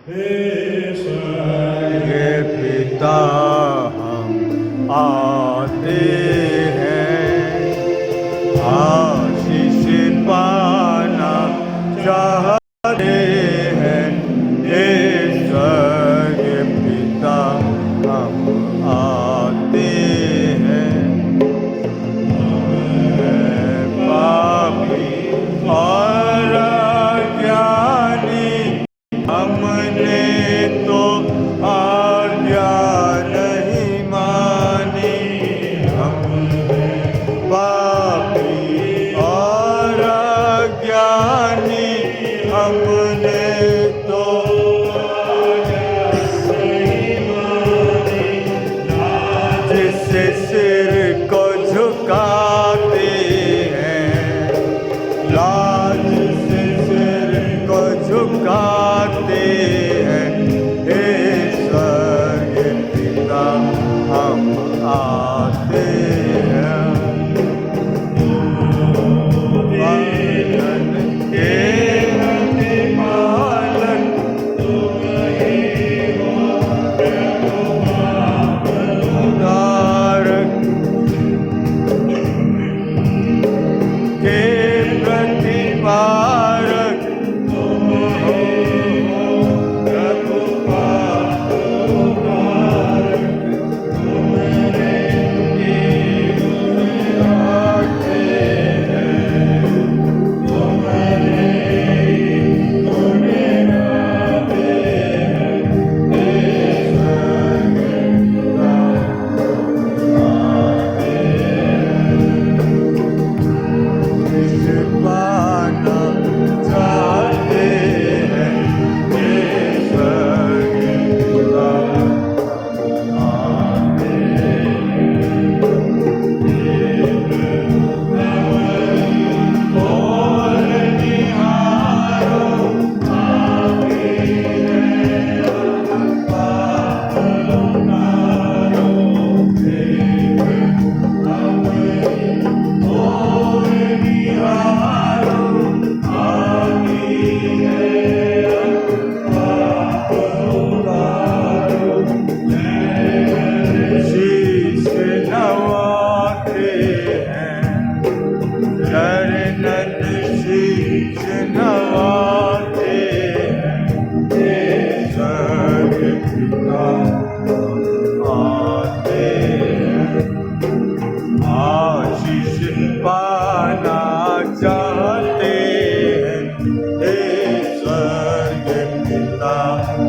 ये पिता हम आते हैं, आशीष पाना चाहते हैं। ये स्वर्गीय पिता हम आते हैं, पापी और अज्ञानी हमने तो आज्ञा नहीं मानी। हम पापी और अज्ञानी हमने तो आज्ञा नहीं मानी। जिससे सिर को झुकाते हैं, लाज से सिर को झुकाते हैं। हे स्वर्गीय पिता हम आते हैं, पालन के पालन उदारक के प्रतिपारक तुम हो, प्रभु पाप उदारक। तुम्हारे आते हैं, तुम्हारे आते हैं। हे स्वर्गीय पिता आते हैं, पाना चाहते हैं। हे स्वर्गीय पिता आते हैं, और निहारो आगे है, पाप उतारो। और निहारो आगे है, पाप उतारो। शीश नवाते हैं, चरणन शीश नवाते हैं। हे स्वर्गीय पिता आते हैं, आशीष पाना चाहते हैं। हे स्वर्गीय पिता हम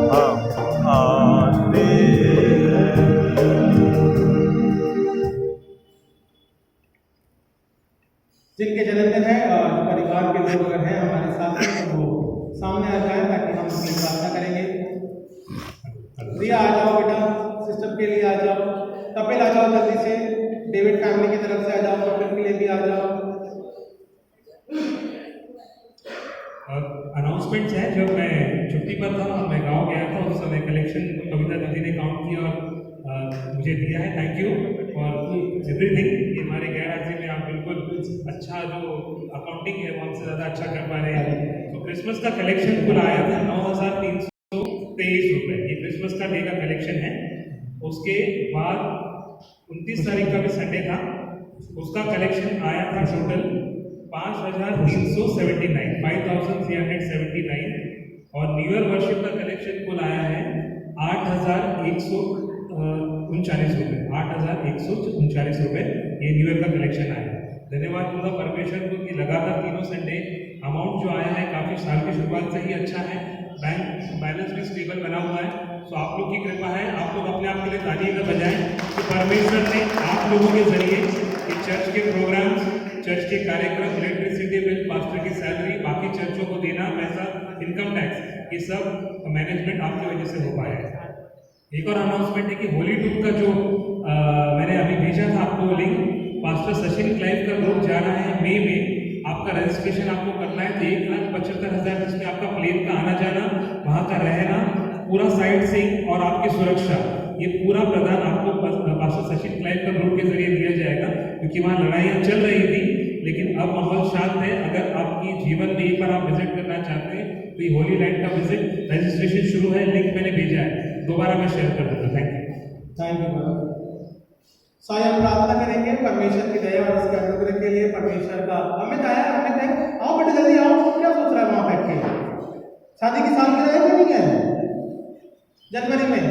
आते हैं। जिनके जन्मदिन है, जो परिवार के लोग अगर हैं हमारे साथ में, तो वो सामने आ जाए ताकि हम अपनी प्रार्थना करेंगे। रिया आ जाओ बेटा, सिस्टर के लिए आ जाओ। कपिल आ जाओ जल्दी से, डेविड फैमिली की तरफ से आ जाओ, कपिल के लिए भी आ जाओ। अनाउंसमेंट्स हैं। जब मैं छुट्टी पर था, मैं गांव गया था, उस समय कलेक्शन कविता दीदी ने काउंट किया और मुझे दिया है। Thank you for everything. ये हमारे गैर राज्य में आप बिल्कुल अच्छा जो अकाउंटिंग है वो हमसे ज़्यादा अच्छा कर पा रहे हैं। तो क्रिसमस का कलेक्शन कुल आया था 9,323 रुपये। ये क्रिसमस का डे का कलेक्शन है। उसके बाद 29 तारीख का भी संडे था, उसका कलेक्शन आया था टोटल 5,379 और न्यू ईयर वर्शिप का कलेक्शन कुल आया है 8,139 रुपये। 8,139 रुपये ये न्यू ईयर का कलेक्शन आया है। धन्यवाद दूंगा परमेश्वर को कि लगातार तीनों संडे अमाउंट जो आया है काफ़ी साल की शुरुआत से ही अच्छा है। बैंक बैलेंस भी स्टेबल बना हुआ है। तो आप लोग की कृपा है। आप लोग अपने आप के लिए ताली में बजाएं कि परमेश्वर ने आप लोगों के जरिए चर्च के प्रोग्राम्स, चर्च के कार्यक्रम, इलेक्ट्रिसिटी बिल, पास्टर की सैलरी, बाकी चर्चों को देना पैसा, इनकम टैक्स, ये सब मैनेजमेंट आपकी वजह से हो पाया है। एक और अनाउंसमेंट है कि होली टूर का जो मैंने अभी भेजा था आपको लिंक, पास्टर सचिन क्लाइव का ग्रुप जा रहा है मई में। आपका रजिस्ट्रेशन आपको करना है। तो 1,75,000 जिसमें आपका प्लेन का आना जाना, वहाँ का रहना, पूरा साइट सीइंग और आपकी सुरक्षा, ये पूरा प्रदान आपको पास्टर सचिन क्लाइव का ग्रुप के जरिए दिया जाएगा। क्योंकि वहाँ लड़ाइयाँ चल रही थी, लेकिन अब माहौल शांत है। अगर आपकी जीवन में एक बार आप विजिट करना चाहते हैं तो ये होली लैंड का विजिट रजिस्ट्रेशन शुरू है, लिंक मैंने भेजा है, दोबारा मैं शेयर कर दूंगा। Thank you. थैंक यू बाबा। साई हम प्रार्थना करेंगे परमेश्वर की दया और उसके अनुग्रह के लिए। परमेश्वर का अमित आया, अमित है, आओ बेटा जल्दी आओ, क्या सोच रहा है वहां बैठ के? शादी की सालगिरह है कि नहीं है? जनवरी में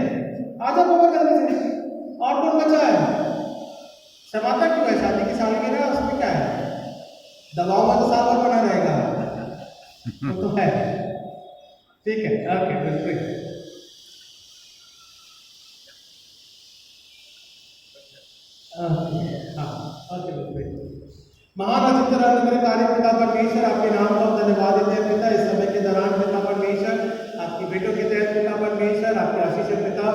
आ जाओ बाबा जल्दी से। और कौन बचा है? शर्माता क्यों है? शादी की सालगिरह है, उसमें क्या है? दबाव में तो साल भर बना रहेगा, वो तो है। ठीक है, ओके, बिल्कुल। महान अचिंत्य अनुग्रहकारी पिता परमेश्वर, आपके नाम को हम धन्यवाद देते हैं पिता। इस समय के दौरान पिता परमेश्वर, आपकी बेटों के तहत पिता परमेश्वर, आपके आशीष पिता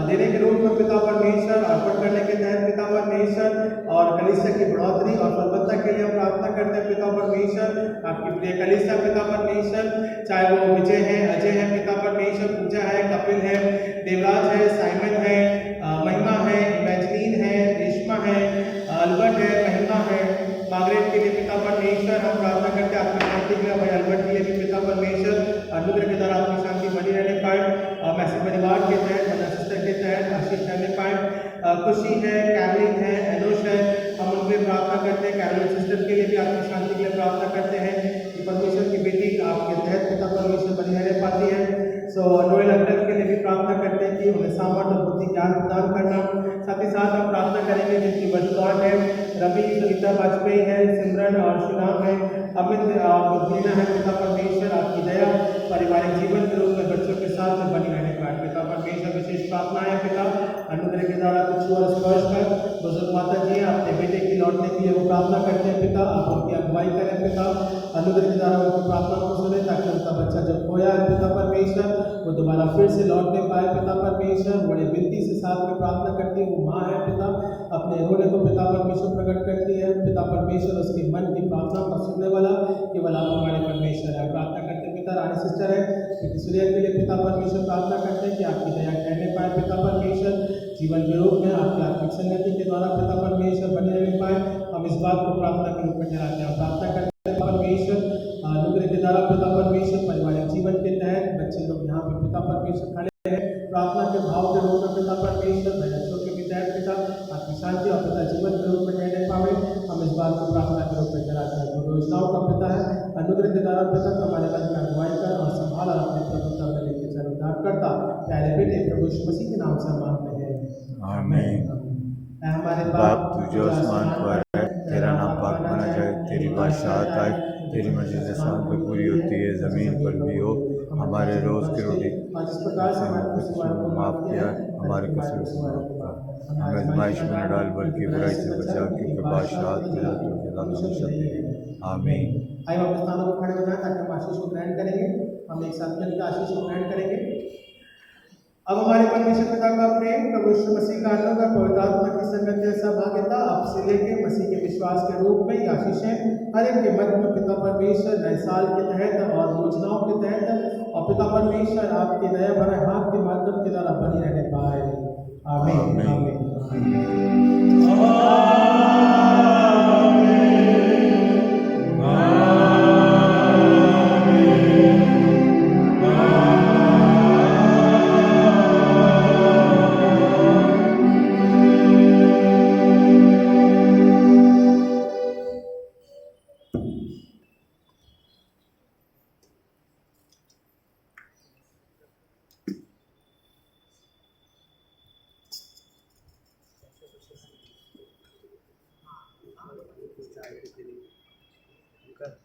देने के रूप में पिता परमेश्वर, अर्पण करने के तहत पिता परमेश्वर, और कलीसिया की बढ़ोतरी और फलवत्ता के लिए हम प्रार्थना करते हैं पिता परमेश्वर। आपकी प्रिय कलीसिया पिता परमेश्वर, चाहे वो विजय है, अजय है पिता परमेश्वर, पूजा है, कपिल है, देवराज है, साइमन है, महिमा है, इमेजलीन है, रेशमा है, अल्बर्ट है, महिमा है, मार्गरेट के लिए पिता परमेश्वर हम प्रार्थना करते हैं आपकी शांति के लिए। भाई अल्बर्ट के लिए भी पिता परमेश्वर अनुग्रह के द्वारा आपकी शांति बनी रहने पाए, मैसी परिवार के तहत, मदर सिस्टर के तहत आशीष रहने पाए। खुशी है, कैरोलिन है, एनोश है, हम उनके लिए प्रार्थना करते हैं। कैरोलिन सिस्टर के लिए भी आपकी शांति के लिए प्रार्थना करते हैं कि परमेश्वर की बेटी आपके तहत पिता परमेश्वर बनी रहने पाती है। सो नोएल अंकल के लिए भी प्रार्थना करते हैं कि उन्हें सामर्थ्य और बुद्धि ज्ञान प्रदान करना। साथ ही साथ हम प्रार्थना करेंगे जिनकी वर्तमान है, रवि, सुनीता वाजपेयी है, सिमरन और शुनाम है, अमित और मीना है, पिता परमेश्वर आपकी दया पारिवारिक जीवन के रूप में बच्चों के साथ में बनी रहने पाए पिता परमेश्वर। विशेष प्रार्थना है पिता अनुग्रह के द्वारा कुछ और स्पर्श कर बुजुर्ग माता जी अपने बेटे की लौटने के लिए वो प्रार्थना करते हैं पिता, आप उनकी अगुवाई करें पिता, अनुग्रह के द्वारा उनकी प्रार्थना को सुने ताकि उनका बच्चा जो खोया है पिता परमेश्वर वो दोबारा फिर से लौटने पाए पिता परमेश्वर। बड़े विनती से साथ में प्रार्थना करती है, वो माँ है पिता, अपने रोने को पिता परमेश्वर प्रकट करती है पिता परमेश्वर, उसके मन की प्रार्थना को सुनने वाला केवल आप हमारे परमेश्वर है। प्रार्थना करते हैं पिता रानी सिस्टर है सूर्य के लिए पिता परमेश्वर, प्रार्थना करते हैं कि आपकी दया कहने पाए पिता परमेश्वर, जीवन के रूप में आपकी आत्मिक संगति के द्वारा पिता परमेश्वर बने रहने पाए। हम इस बात को प्रार्थना के रूप में ठहराते हैं। प्रार्थना करते हैं परमेश्वर अनुग्रह के द्वारा पिता परमेश्वर, पारिवारिक जीवन के तहत बच्चे लोग यहाँ पे पिता परमेश्वर खड़े हैं, प्रार्थना के भाव के रूप में पिता परमेश्वर, बच्चों के भी तहत पिता आपकी शांति और पिता जीवन के रूप में रहने पावे। हम इस बात को प्रार्थना के रूप में ठहराते हैं। जो योजनाओं का पिता है अनुग्रह के द्वारा पिता हमारे मन का अगुवाई कर और संभाल और अपने प्रभुता में लेके चल उद्धार करता प्यारे बेटे प्रभु यीशु मसीह के नाम से मांगते हैं, आमीन। हमारे बाप तू जो आसमान पर है, तेरा नाम पाक माना जाए, तेरी बादशाहत आए, तेरी मर्जी आसमान पर पूरी होती है, जमीन पर भी हो। हमारे रोज की रोटी जिस प्रकार से हमारे कसूर को माफ किया, हमारे कसूर को माफ किया, हमें आजमाइश में न डाल बल्कि बुराई से बचा, क्योंकि बादशाहत आमीन। आइए हम स्थानों को खड़े हो जाए ताकि हम आशीष को ग्रहण करेंगे। हम एक साथ मिलकर आशीष को ग्रहण करेंगे। अब हमारे परमेश्वर पिता का प्रेम, प्रभु यीशु मसीह का अनुग्रह, पवित्र आत्मा की संगत या सहभागिता आपसे लेके मसीह के विश्वास के रूप में आशीषें हर एक के मध्य में पिता परमेश्वर नए साल के तहत और योजनाओं के तहत और पिता परमेश्वर आपके दया भरे हाथ के माध्यम के द्वारा बनी रहने पाए। आमीन। आमीन।